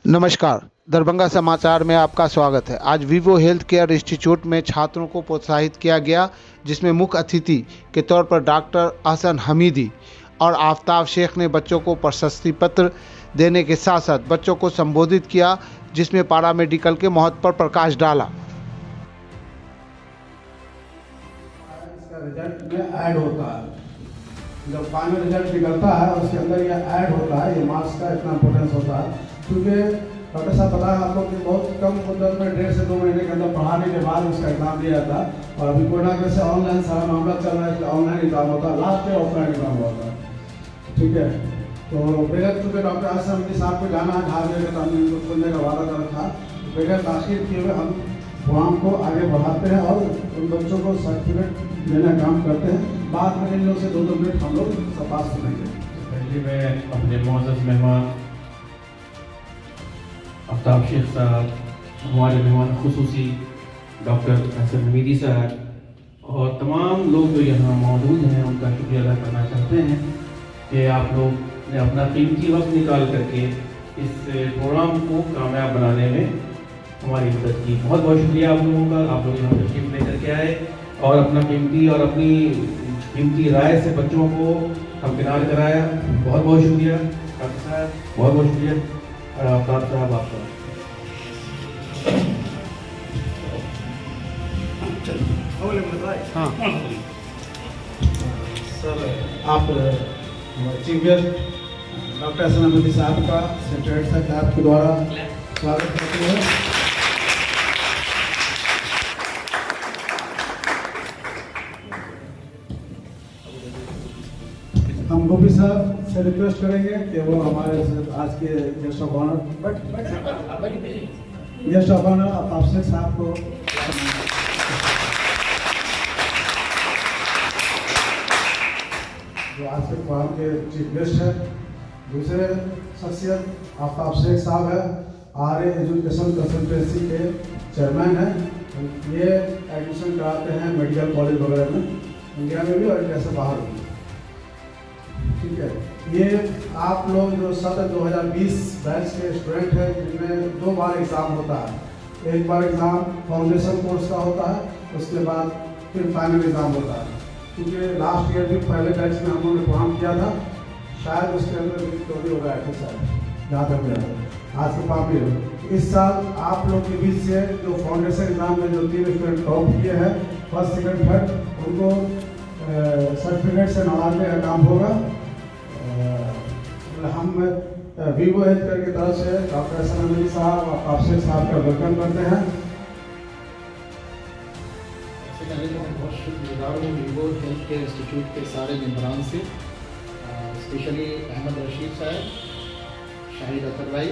नमस्कार, दरभंगा समाचार में आपका स्वागत है। आज वीवो हेल्थ केयर इंस्टीट्यूट में छात्रों को प्रोत्साहित किया गया, जिसमें मुख्य अतिथि के तौर पर डॉक्टर अहसन हमीदी और आफ्ताब शेख ने बच्चों को प्रशस्ति पत्र देने के साथ साथ बच्चों को संबोधित किया, जिसमें पैरामेडिकल के महत्व पर प्रकाश डाला। इसका रिजल्ट में ऐड होता है, जब फाइनल रिजल्ट निकलता है उसके अंदर ये ऐड होता है, ये मार्क्स का इतना इंपॉर्टेंस होता है। क्योंकि डॉक्टर साहब बताया आप लोग कि बहुत कम मुद्दत में 1.5 से 2 महीने के अंदर पढ़ाने के बाद उसका एग्जाम दिया जाता है। और अभी कोरोना के से ऑनलाइन सारा मामला चल रहा है कि ऑनलाइन एग्जाम होता है, लास्ट में ऑफलाइन एग्जाम होता है। ठीक है, तो बेगत क्योंकि डॉक्टर अहसन साहब को जाना है झारखंड का, हमने उनको खोलने का वादा कर रखा। बेगत आखिर किए हुए हम प्रोग्राम को आगे बढ़ाते हैं और उन बच्चों को सर्टिफिकेट देने का काम करते हैं। बाद में इन लोग से 2-2 मिनट हम लोग सब बात सुनेंगे। पहले मैं अपने मोअज़्ज़ज़ मेहमान आफ्ताब शेख साहब, हमारे मेहमान खुसूसी डॉक्टर अहसन हमीदी साहब और तमाम लोग जो यहाँ मौजूद हैं उनका शुक्रिया अदा करना चाहते हैं कि आप लोग ने अपना कीमती वक्त निकाल करके इस प्रोग्राम को कामयाब बनाने में हमारी मदद की। बहुत बहुत शुक्रिया आप लोगों का। आप लोग यहाँ तशरीफ लेकर के आए और अपना अपनी कीमती राय से बच्चों को हमकिनार कराया। बहुत बहुत शुक्रिया डॉक्टर साहब, बहुत बहुत शुक्रिया आफ्ताब साहब आपका। हाँ सर, आप chief guest doctor Ahsan Hamidi साहब का सेक्रेटरी साहब के द्वारा स्वागत करते हैं। हम गोपी साहब से रिक्वेस्ट करेंगे कि वो हमारे आज के guest of honour Aftab Shaikh साहब को जो आज के प्रोग्राम के चीफ गेस्ट है। दूसरे शख्सियत आफ्ताब शेख साहब है, आर्य एजुकेशन कंसल्टेंसी के चेयरमैन हैं। ये एडमिशन कराते हैं मेडिकल कॉलेज वगैरह में, इंडिया में भी और इंडिया से बाहर भी। ठीक है, ये आप लोग जो सत्र 2020 बैच के स्टूडेंट हैं, जिनमें 2 बार एग्ज़ाम होता है। एक बार एग्ज़ाम फाउंडेशन कोर्स का होता है, उसके बाद फिर फाइनल एग्ज़ाम होता है। क्योंकि लास्ट ईयर भी पहले बैच में हम लोगों ने प्रोग्राम किया था, शायद उसके अंदर भी चोरी हो गया था, शायद जहाँ तक गया आज के पाँच में। इस साल आप लोग के बीच से जो फाउंडेशन एग्ज़ाम में जो 3 स्टूडेंट टॉप किए हैं, फर्स्ट सेकंड थर्ड, उनको सर्टिफिकेट से नवाजने का काम होगा। हम वीवो हेल्थ केयर की तरफ से डॉक्टर अहसन हमीदी साहब और आफ्ताब शेख साहब का वेलकम करते हैं। सबसे पहले तो मैं बहुत शुक्रगुजार हूँ वीवो हेल्थ केयर इंस्टीट्यूट के सारे मेम्बरान से, स्पेशली अहमद रशीद साहब, शाहिद अतर भाई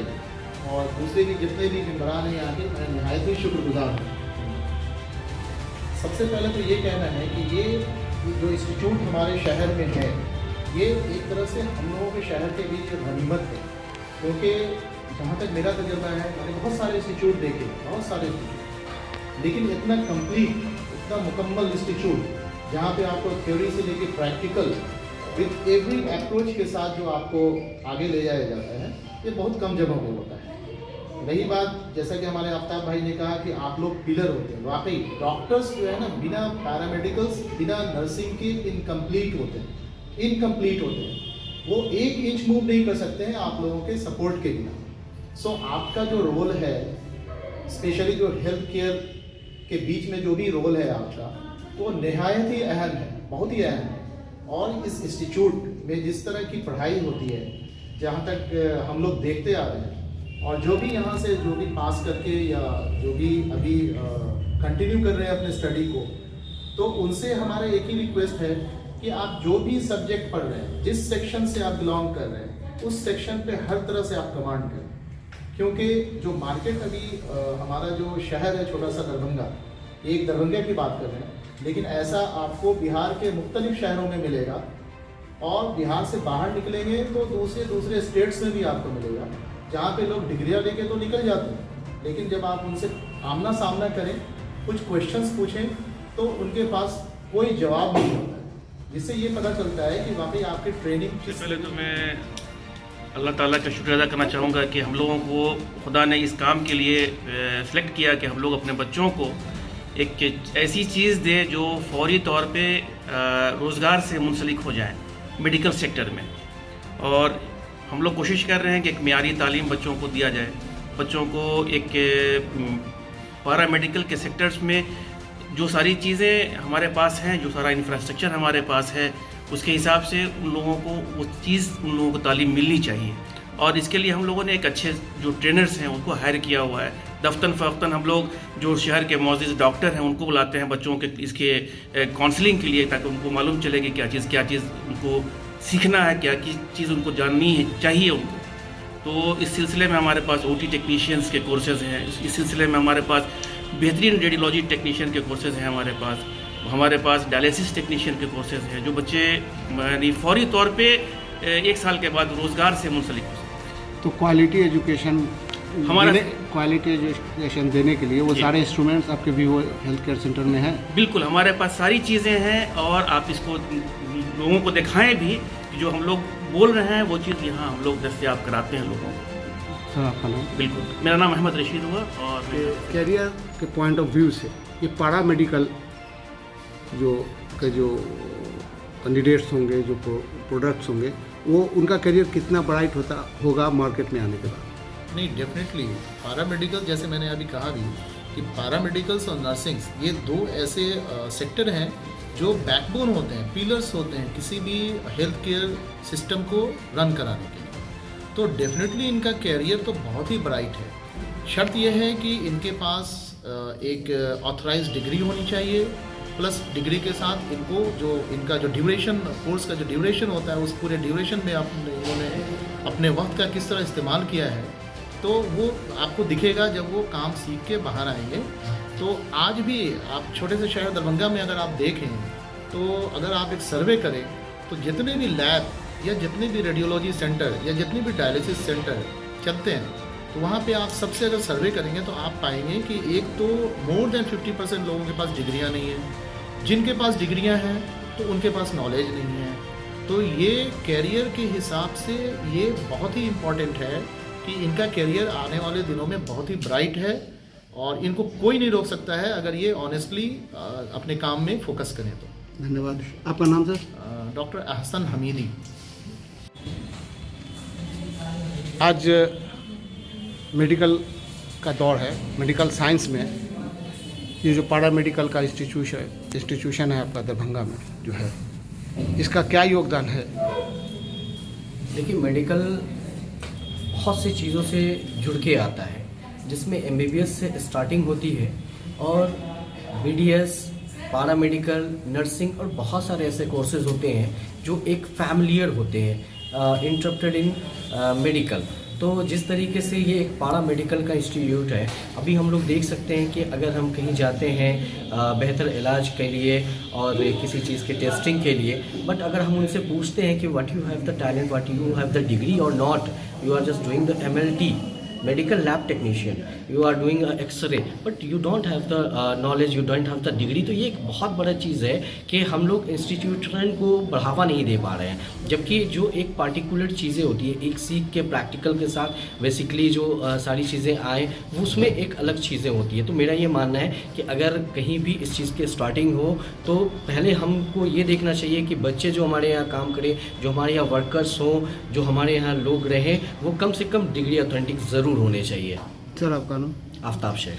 और दूसरे भी जितने भी मेम्बरान हैं यहाँ के, मैं नहायत ही शुक्रगुजार हूँ। सबसे पहले तो ये कहना है कि ये जो इंस्टीट्यूट हमारे शहर में है, ये एक तरह से हम लोगों के शहर के लिए गनीमत है। क्योंकि जहाँ तक मेरा तजुर्बा है, मैंने बहुत सारे इंस्टीट्यूट देखे, बहुत सारे इंस्टीट्यूट, लेकिन इतना कंप्लीट, इतना मुकम्मल इंस्टीट्यूट जहाँ पे आपको थ्योरी से लेके प्रैक्टिकल विद एवरी अप्रोच के साथ जो आपको आगे ले जाया जाता है, ये बहुत कम जगहों पे होता है। रही बात, जैसा कि हमारे आफ्ताब भाई ने कहा कि आप लोग पिलर होते हैं, वाकई डॉक्टर्स जो है ना, बिना पैरामेडिकल्स, बिना नर्सिंग के इनकम्प्लीट होते हैं, वो 1 इंच मूव नहीं कर सकते हैं आप लोगों के सपोर्ट के बिना। सो आपका जो रोल है, स्पेशली जो हेल्थ केयर के बीच में जो भी रोल है आपका, तो नहायत ही अहम है, बहुत ही अहम है। और इस इंस्टीट्यूट में जिस तरह की पढ़ाई होती है, जहाँ तक हम लोग देखते आ रहे हैं, और जो भी यहाँ से जो भी पास करके या जो भी अभी कंटिन्यू कर रहे हैं अपने स्टडी को, तो उनसे हमारा एक ही रिक्वेस्ट है कि आप जो भी सब्जेक्ट पढ़ रहे हैं, जिस सेक्शन से आप बिलोंग कर रहे हैं, उस सेक्शन पे हर तरह से आप कमांड करें। क्योंकि जो मार्केट अभी हमारा जो शहर है छोटा सा दरभंगा, एक दरभंगा की बात कर रहे हैं, लेकिन ऐसा आपको बिहार के मुख्तलिफ शहरों में मिलेगा, और बिहार से बाहर निकलेंगे तो दूसरे स्टेट्स में भी आपको मिलेगा, जहाँ पे लोग डिग्रियाँ लेके तो निकल जाते हैं, लेकिन जब आप उनसे आमना सामना करें, कुछ क्वेश्चंस पूछें, तो उनके पास कोई जवाब नहीं होता है, जिससे ये पता चलता है कि वाकई आपकी ट्रेनिंग पहले तो मैं अल्लाह ताला का शुक्र अदा करना चाहूँगा कि हम लोगों को खुदा ने इस काम के लिए सेलेक्ट किया कि हम लोग अपने बच्चों को एक ऐसी चीज़ दे जो फौरी तौर पे रोज़गार से मुंसलिक हो जाए मेडिकल सेक्टर में। और हम लोग कोशिश कर रहे हैं कि एक मियारी तालीम बच्चों को दिया जाए, बच्चों को एक पारा मेडिकल के सेक्टर्स में जो सारी चीज़ें हमारे पास हैं, जो सारा इंफ्रास्ट्रक्चर हमारे पास है, उसके हिसाब से उन लोगों को वो चीज़ उन लोगों को तालीम मिलनी चाहिए। और इसके लिए हम लोगों ने एक अच्छे जो ट्रेनर्स हैं उनको हायर किया हुआ है। दफ्तन फ़वक्तन हम लोग जो शहर के मौजूद डॉक्टर हैं उनको बुलाते हैं बच्चों के इसके काउंसलिंग के लिए, ताकि उनको मालूम चले कि क्या चीज़ उनको सीखना है, क्या चीज़ उनको जाननी है चाहिए उनको। तो इस सिलसिले में हमारे पास OT टेक्नीशियंस के कोर्सेज़ हैं, इस सिलसिले में हमारे पास बेहतरीन रेडियोलॉजी टेक्नीशियन के कोर्सेज़ हैं, हमारे पास डायलिसिस टेक्नीशियन के कोर्सेज़ हैं, जो बच्चे यानी फौरी तौर पे 1 साल के बाद रोज़गार से मुंसलिक हो सकते। तो क्वालिटी एजुकेशन देने के लिए वो जी। सारे इंस्ट्रूमेंट्स आपके वीवो हेल्थ केयर सेंटर में हैं? बिल्कुल, हमारे पास सारी चीज़ें हैं और आप इसको लोगों को दिखाएं भी कि जो हम लोग बोल रहे हैं वो चीज़ यहाँ हम लोग दस्तयाब कराते हैं लोगों को। सर आपका नाम? बिल्कुल, मेरा नाम अहमद रशीद हुआ। और कैरियर के पॉइंट ऑफ व्यू से ये पारा मेडिकल जो कैंडिडेट्स होंगे, जो प्रोडक्ट्स होंगे, वो उनका करियर कितना ब्राइट होगा मार्केट में आने के बाद? नहीं, डेफिनेटली पैरामेडिकल, जैसे मैंने अभी कहा भी कि पैरामेडिकल्स और नर्सिंग्स ये 2 ऐसे सेक्टर हैं जो बैकबोन होते हैं, पिलर्स होते हैं किसी भी हेल्थ केयर सिस्टम को रन कराने के लिए। तो डेफिनेटली इनका कैरियर तो बहुत ही ब्राइट है। शर्त यह है कि इनके पास एक ऑथराइज्ड डिग्री होनी चाहिए, प्लस डिग्री के साथ इनको जो इनका जो ड्यूरेशन, कोर्स का जो ड्यूरेशन होता है, उस पूरे ड्यूरेशन में इन्होंने अपने वक्त का किस तरह इस्तेमाल किया है, तो वो आपको दिखेगा जब वो काम सीख के बाहर आएंगे। तो आज भी आप छोटे से शहर दरभंगा में अगर आप देखें, तो अगर आप एक सर्वे करें तो जितने भी लैब या जितने भी रेडियोलॉजी सेंटर या जितने भी डायलिसिस सेंटर चलते हैं, तो वहाँ पे आप सबसे अगर सर्वे करेंगे तो आप पाएंगे कि एक तो मोर देन 50% लोगों के पास डिग्रियाँ नहीं हैं। जिनके पास डिग्रियाँ हैं तो उनके पास नॉलेज नहीं है। तो ये कैरियर के हिसाब से ये बहुत ही इम्पॉर्टेंट है कि इनका कैरियर आने वाले दिनों में बहुत ही ब्राइट है और इनको कोई नहीं रोक सकता है अगर ये ऑनेस्टली अपने काम में फोकस करें तो। धन्यवाद। आपका नाम सर? डॉक्टर अहसन हमीदी। आज मेडिकल का दौर है। मेडिकल साइंस में ये जो पारा मेडिकल का इंस्टीट्यूशन है आपका दरभंगा में जो है, इसका क्या योगदान है? देखिए, मेडिकल बहुत सी चीज़ों से जुड़ के आता है, जिसमें MBBS से स्टार्टिंग होती है और BDS, पारा मेडिकल, नर्सिंग और बहुत सारे ऐसे कोर्सेज होते हैं जो एक फैमिलियर होते हैं इंटरप्टेड इन मेडिकल। तो जिस तरीके से ये एक पारा मेडिकल का इंस्टीट्यूट है, अभी हम लोग देख सकते हैं कि अगर हम कहीं जाते हैं बेहतर इलाज के लिए और किसी चीज़ के टेस्टिंग के लिए, बट अगर हम उनसे पूछते हैं कि what you have the talent, what you have the degree और not, you are just doing the MLT, medical lab technician, you are doing a X-ray, but you don't have the knowledge, you don't have the degree। तो ये एक बहुत बड़ा चीज़ है कि हम लोग इंस्टीट्यूशन को बढ़ावा नहीं दे पा रहे हैं, जबकि जो एक पार्टिकुलर चीज़ें होती है, एक सीख के प्रैक्टिकल के साथ बेसिकली जो सारी चीज़ें आए, वो उसमें एक अलग चीज़ें होती है। तो मेरा ये मानना है कि अगर कहीं भी इस चीज़ की स्टार्टिंग हो तो पहले हमको ये देखना चाहिए कि बच्चे जो हमारे यहाँ काम करें, जो हमारे यहाँ वर्कर्स हों, जो हमारे यहाँ लोग रहें, वो कम से कम डिग्री ऑथेंटिक ज़रूर होने चाहिए। सर आपका नाम? आफ्ताब शेख।